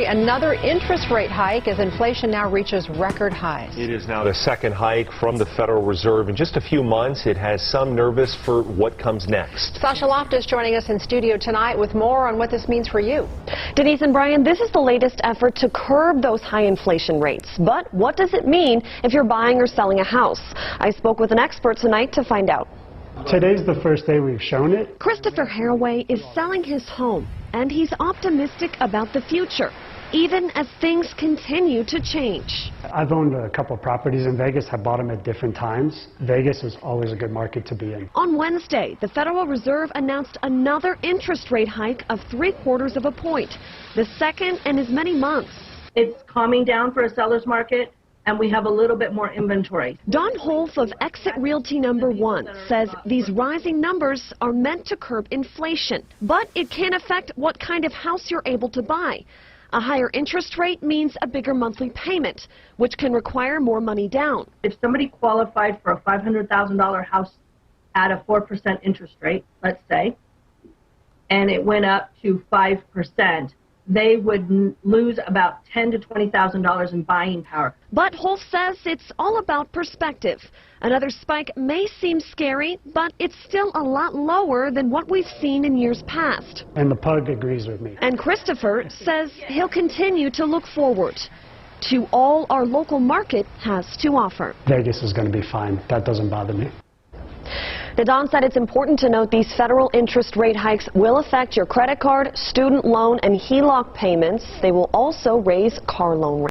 Another interest rate hike as inflation now reaches record highs. It is now the second hike from the Federal Reserve in just a few months. It has some nervous for what comes next. Sasha Loftus joining us in studio tonight with more on what this means for you. Denise and Brian, this is the latest effort to curb those high inflation rates. But what does it mean if you're buying or selling a house? I spoke with an expert tonight to find out. Today's the first day we've shown it. Christopher Haraway is selling his home, and he's optimistic about the future, even as things continue to change. I've owned a couple of properties in Vegas. I bought them at different times. Vegas is always a good market to be in. On Wednesday, the Federal Reserve announced another interest rate hike of 3/4 of a point, the second in as many months. It's calming down for a seller's market, and we have a little bit more inventory. Dawn Houlf of Realty Number One says these rising numbers are meant to curb inflation, but it can affect what kind of house you're able to buy. A higher interest rate means a bigger monthly payment, which can require more money down. If somebody qualified for a $500,000 house at a 4% interest rate, let's say, and it went up to 5%, they would lose about $10,000 to $20,000 in buying power. But Houlf says it's all about perspective. Another spike may seem scary, but it's still a lot lower than what we've seen in years past. And the pug agrees with me. And Christopher says he'll continue to look forward to all our local market has to offer. Vegas is going to be fine. That doesn't bother me. Dawn said it's important to note these federal interest rate hikes will affect your credit card, student loan, and HELOC payments. They will also raise car loan rates.